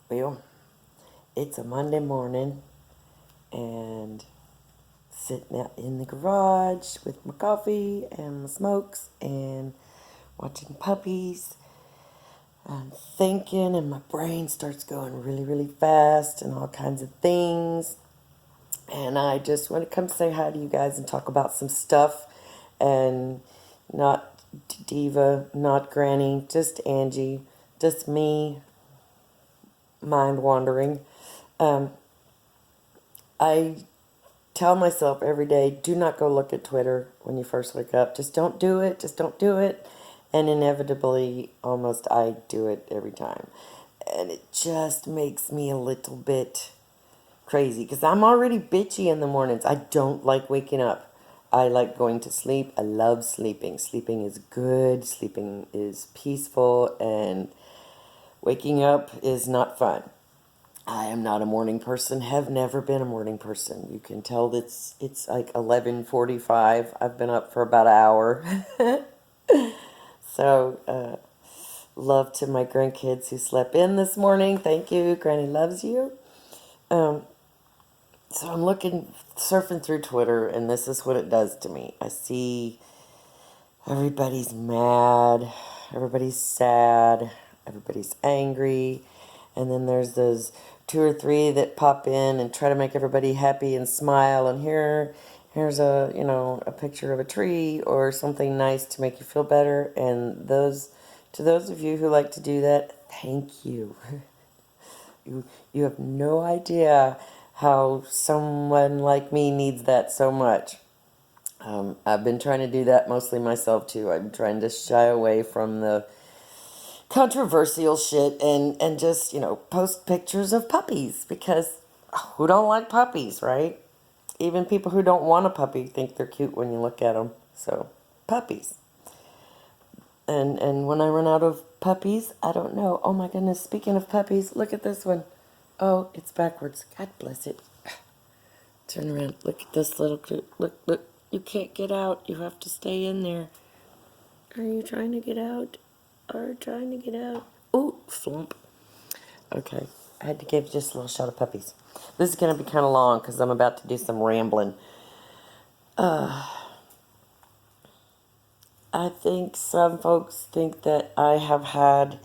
Well, it's a Monday morning and sitting out in the garage with my coffee and my smokes and watching puppies. I'm thinking and my brain starts going really, really fast and all kinds of things. And I just want to come say hi to you guys and talk about some stuff. And not Diva, not Granny, just Angie, just me, mind wandering. Um, I tell myself every day, do not go look at Twitter when you first wake up. Just don't do it. Just don't do it. And inevitably, almost I do it every time. And it just makes me a little bit crazy because I'm already bitchy in the mornings. I don't like waking up. I like going to sleep. I love sleeping. Sleeping is good. Sleeping is peaceful. And waking up is not fun. I am not a morning person, have never been a morning person. You can tell that it's like 11:45. I've been up for about an hour. So, love to my grandkids who slept in this morning. Thank you. Granny loves you. Um, so I'm surfing through Twitter, and this is what it does to me. I see everybody's mad, everybody's sad, everybody's angry, and then there's those two or three that pop in and try to make everybody happy and smile, and here's a picture of a tree or something nice to make you feel better. And to those of you who like to do that, thank you. You have no idea how someone like me needs that so much. I've been trying to do that mostly myself too. I'm trying to shy away from the controversial shit and just, post pictures of puppies because who don't like puppies, right? Even people who don't want a puppy think they're cute when you look at them. So, puppies. And when I run out of puppies, I don't know. Oh my goodness, speaking of puppies, look at this one. Oh, it's backwards. God bless it. Turn around. Look at this little group. Look, look. You can't get out. You have to stay in there. Are you trying to get out? Are you trying to get out? Oh, flump. Okay. I had to give just a little shot of puppies. This is going to be kind of long because I'm about to do some rambling. I think some folks think that I have had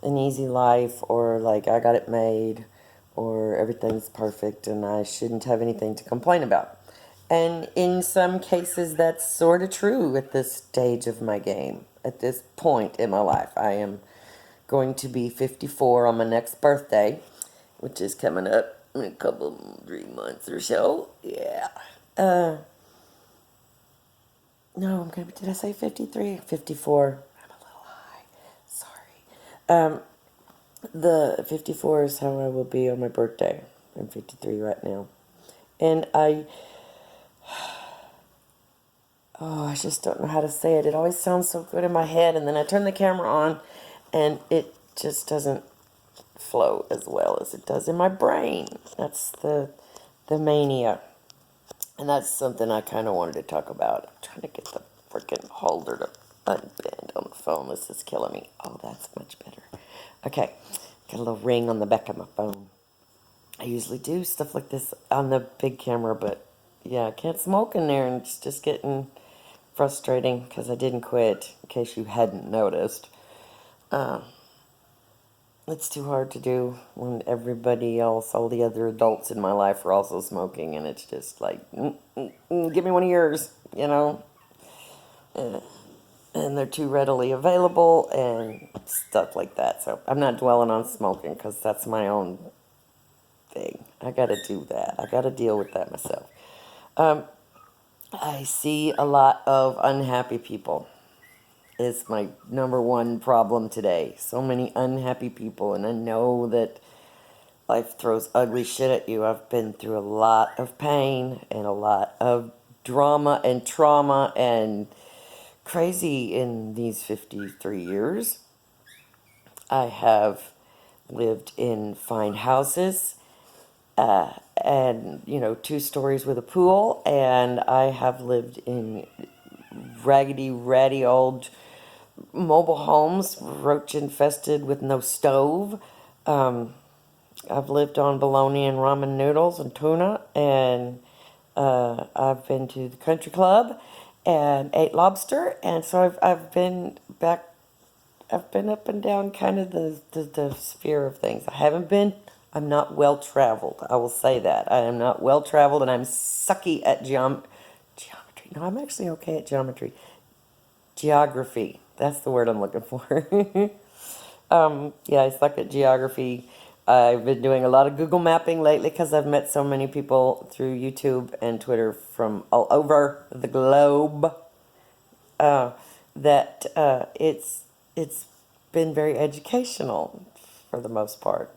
an easy life or like I got it made or everything's perfect and I shouldn't have anything to complain about. And in some cases, that's sort of true at this stage of my game. At this point in my life, I am going to be 54 on my next birthday, which is coming up in a couple, 3 months or so. Yeah. Uh, no, did I say 53? 54. I'm a little high. Sorry. The 54 is how I will be on my birthday. I'm 53 right now. And I just don't know how to say it. It always sounds so good in my head, and then I turn the camera on, and it just doesn't flow as well as it does in my brain. That's the mania. And that's something I kind of wanted to talk about. I'm trying to get the freaking holder to unbend on the phone. This is killing me. Oh, that's much better. Okay, got a little ring on the back of my phone. I usually do stuff like this on the big camera, but yeah, I can't smoke in there, and it's just getting frustrating because I didn't quit, in case you hadn't noticed. It's too hard to do when everybody else, all the other adults in my life are also smoking, and it's just like, give me one of yours, and they're too readily available and stuff like that. So I'm not dwelling on smoking because that's my own thing. I gotta do that. I gotta deal with that myself. I see a lot of unhappy people. Is my number one problem today. So many unhappy people, and I know that life throws ugly shit at you. I've been through a lot of pain and a lot of drama and trauma and crazy in these 53 years. I have lived in fine houses, and, 2 stories with a pool, and I have lived in raggedy, ratty old mobile homes, roach infested with no stove. I've lived on bologna and ramen noodles and tuna, and I've been to the country club and ate lobster, and so I've been back. I've been up and down kind of the sphere of things. I'm not well traveled. I will say that. I am not well traveled, and I'm sucky at geometry. No, I'm actually okay at geometry. Geography. That's the word I'm looking for. Yeah, I suck at geography. I've been doing a lot of Google mapping lately because I've met so many people through YouTube and Twitter from all over the globe, that it's been very educational for the most part.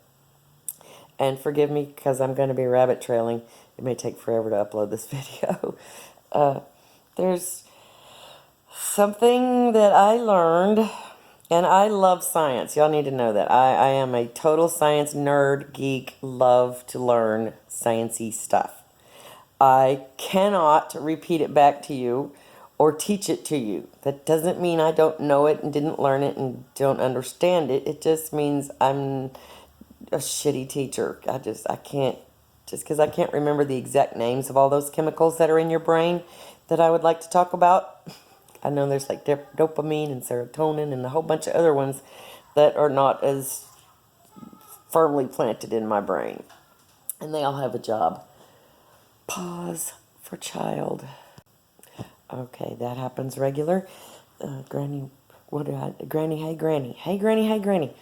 And forgive me because I'm going to be rabbit trailing. It may take forever to upload this video. Uh, there's something that I learned, and I love science. Y'all need to know that. I am a total science nerd, geek, love to learn sciencey stuff. I cannot repeat it back to you or teach it to you. That doesn't mean I don't know it and didn't learn it and don't understand it. It just means I'm a shitty teacher. I can't, just because I can't remember the exact names of all those chemicals that are in your brain that I would like to talk about. I know there's like dopamine and serotonin and a whole bunch of other ones that are not as firmly planted in my brain. And they all have a job. Pause for child. Okay, that happens regular. Granny, Granny, hey, Granny. Hey, Granny, hey, Granny.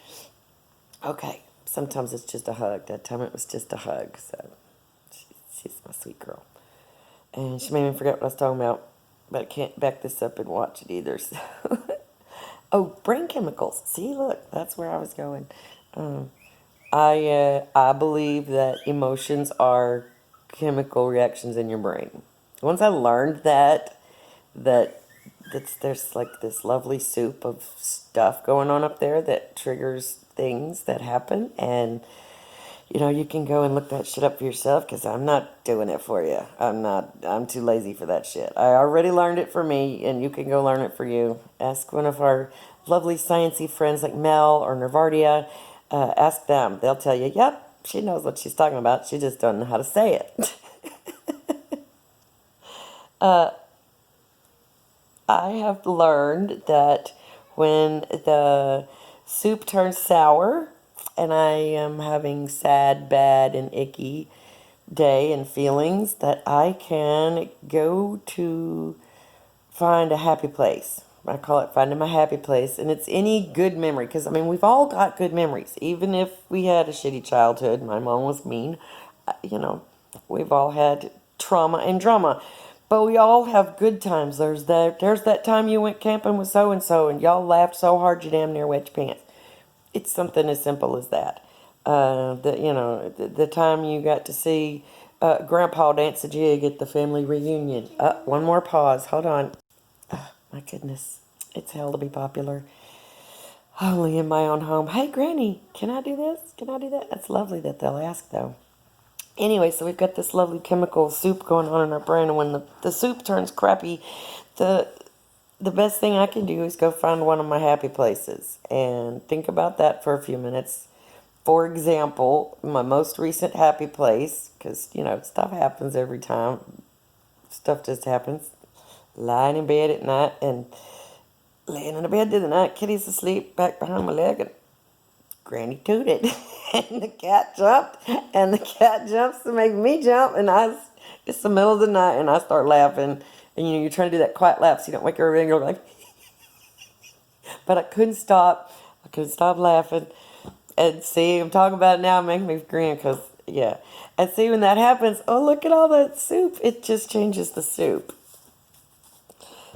Okay, sometimes it's just a hug. That time it was just a hug, so she's my sweet girl. And she made me forget what I was talking about, but I can't back this up and watch it either, so. Oh, brain chemicals. See, look, that's where I was going. I believe that emotions are chemical reactions in your brain. Once I learned that there's like this lovely soup of stuff going on up there that triggers things that happen, and you can go and look that shit up for yourself because I'm not doing it for you. I'm too lazy for that shit. I already learned it for me, and you can go learn it for you. Ask one of our lovely sciencey friends like Mel or Nervardia. Ask them. They'll tell you, yep, she knows what she's talking about. She just doesn't know how to say it. I have learned that when the soup turns sour and I am having sad, bad, and icky day and feelings, that I can go to find a happy place. I call it finding my happy place, and it's any good memory, because I mean we've all got good memories, even if we had a shitty childhood. My mom was mean, we've all had trauma and drama, but we all have good times. There's that time you went camping with so and so, and y'all laughed so hard you damn near wet your pants. It's something as simple as that. The time you got to see Grandpa dance a jig at the family reunion. One more pause. Hold on. My goodness, it's hell to be popular. Only in my own home. Hey, Granny, can I do this? Can I do that? That's lovely that they'll ask, though. Anyway, so we've got this lovely chemical soup going on in our brain, and when the soup turns crappy, the the best thing I can do is go find one of my happy places and think about that for a few minutes. For example, my most recent happy place, because, stuff happens every time. Stuff just happens. Lying in bed at night and laying in the bed the night, kitty's asleep, back behind my leg, and Granny tooted. And the cat jumped, and the cat jumps to make me jump, and it's the middle of the night, and I start laughing. And you're trying to do that quiet laugh so you don't wake everybody and go like, but I couldn't stop. I couldn't stop laughing. And see, I'm talking about it now, making me grin, because, yeah. And see, when that happens, oh, look at all that soup. It just changes the soup.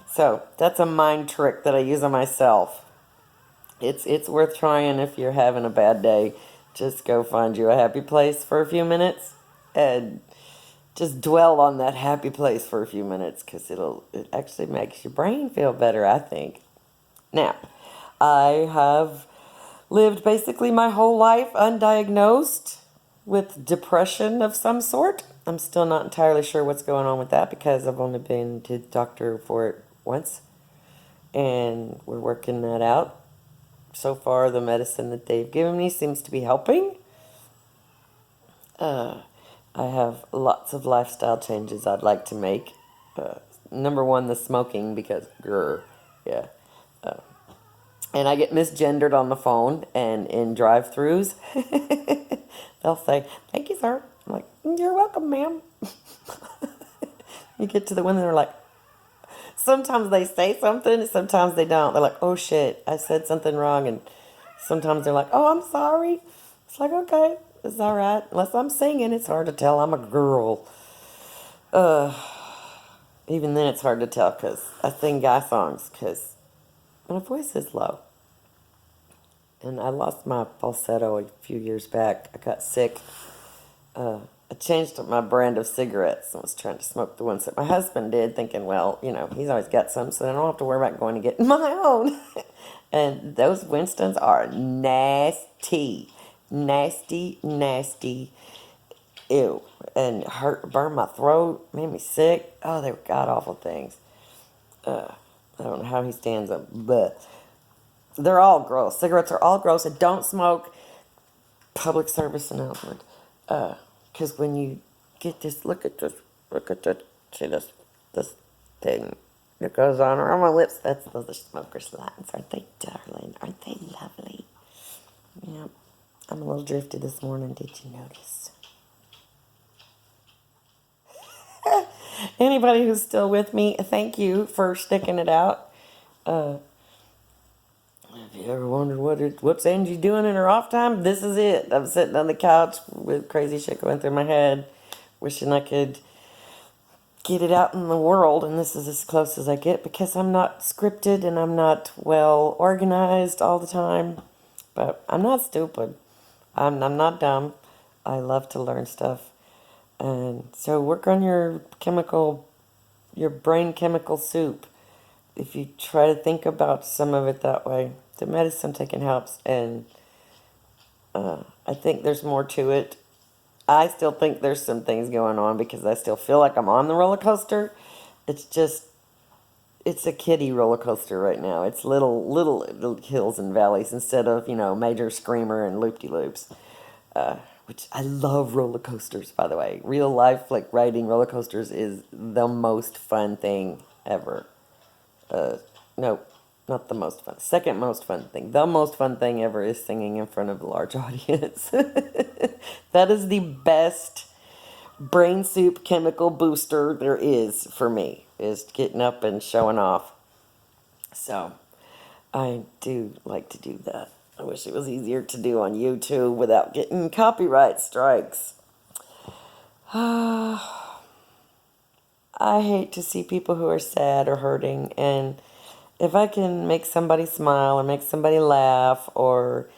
So, that's a mind trick that I use on myself. It's worth trying if you're having a bad day. Just go find you a happy place for a few minutes and just dwell on that happy place for a few minutes, because it actually makes your brain feel better, I think. Now, I have lived basically my whole life undiagnosed with depression of some sort. I'm still not entirely sure what's going on with that, because I've only been to the doctor for it once, and we're working that out. So far, the medicine that they've given me seems to be helping. I have lots of lifestyle changes I'd like to make. Number one, the smoking, because grr, yeah. And I get misgendered on the phone and in drive-throughs. They'll say, "Thank you, sir." I'm like, "You're welcome, ma'am." You get to the one that are like, sometimes they say something, sometimes they don't. They're like, "Oh shit, I said something wrong," and sometimes they're like, "Oh, I'm sorry." It's like, okay, it's all right. Unless I'm singing, it's hard to tell I'm a girl. Even then, it's hard to tell because I sing guy songs because my voice is low. And I lost my falsetto a few years back. I got sick. I changed up my brand of cigarettes and was trying to smoke the ones that my husband did, thinking, well, he's always got some, so I don't have to worry about going to get my own. And those Winstons are nasty. Nasty, nasty. Ew. And burned my throat, made me sick. Oh, they were god awful things. I don't know how he stands them, but they're all gross. Cigarettes are all gross, and don't smoke. Public service announcement. Because when you get this, look at this, see this thing that goes on around my lips. Those are smoker's lines, aren't they, darling? Aren't they lovely? Yeah, I'm a little drifty this morning. Did you notice? Anybody who's still with me, thank you for sticking it out. Have you ever wondered what's Angie doing in her off time? This is it. I'm sitting on the couch with crazy shit going through my head, wishing I could get it out in the world, and this is as close as I get because I'm not scripted and I'm not well organized all the time. But I'm not stupid. I'm not dumb. I love to learn stuff. And so work on your brain chemical soup. If you try to think about some of it that way, the medicine taking helps, and I think there's more to it. I still think there's some things going on because I still feel like I'm on the roller coaster. It's just, it's a kiddie roller coaster right now. It's little hills and valleys instead of, major screamer and loop-de-loops. Which I love roller coasters, by the way. Real life, like riding roller coasters is the most fun thing ever. No, not the most fun. Second most fun thing. The most fun thing ever is singing in front of a large audience. That is the best brain soup chemical booster there is for me, is getting up and showing off. So, I do like to do that. I wish it was easier to do on YouTube without getting copyright strikes. I hate to see people who are sad or hurting, and if I can make somebody smile or make somebody laugh or,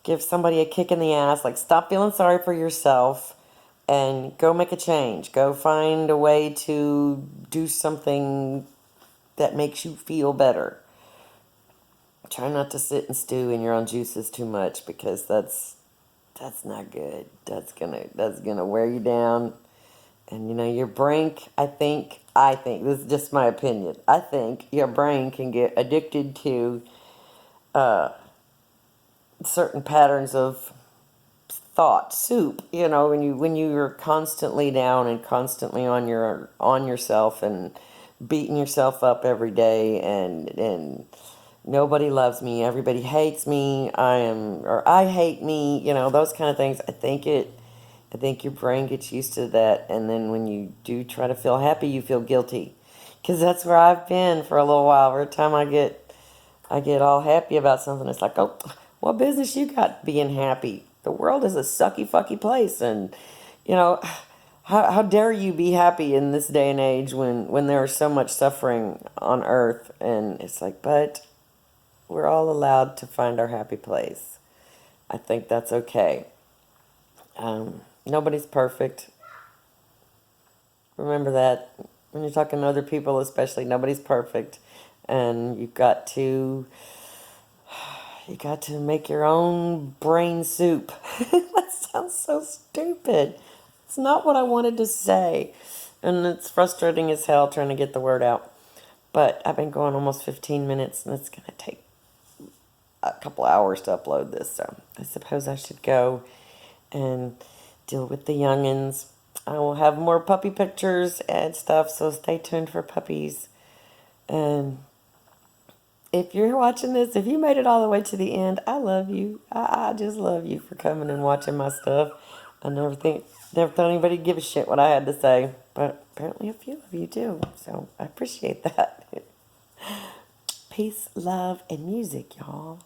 give somebody a kick in the ass, like stop feeling sorry for yourself and go make a change. Go find a way to do something that makes you feel better. Try not to sit and stew in your own juices too much because that's not good. That's gonna wear you down. And your brain, I think, this is just my opinion. I think your brain can get addicted to certain patterns of thought soup. When you're constantly down and constantly on yourself and beating yourself up every day and nobody loves me, everybody hates me, I hate me, those kind of things. I think your brain gets used to that, and then when you do try to feel happy, you feel guilty. Because that's where I've been for a little while. Every time I get all happy about something, it's like, oh, what business you got being happy? The world is a sucky fucky place, and you know, how dare you be happy in this day and age when there is so much suffering on earth? And it's like, but we're all allowed to find our happy place. I think that's okay. Nobody's perfect. Remember that when you're talking to other people, especially, nobody's perfect, and you got to make your own brain soup. That sounds so stupid. It's not what I wanted to say, and it's frustrating as hell trying to get the word out. But I've been going almost 15 minutes, and it's gonna take a couple hours to upload this, so I suppose I should go and deal with the youngins. I will have more puppy pictures and stuff, so stay tuned for puppies. And if you're watching this, if you made it all the way to the end, I love you. I just love you for coming and watching my stuff. I never thought anybody would give a shit what I had to say, but apparently a few of you do. So I appreciate that. Peace, love, and music, y'all.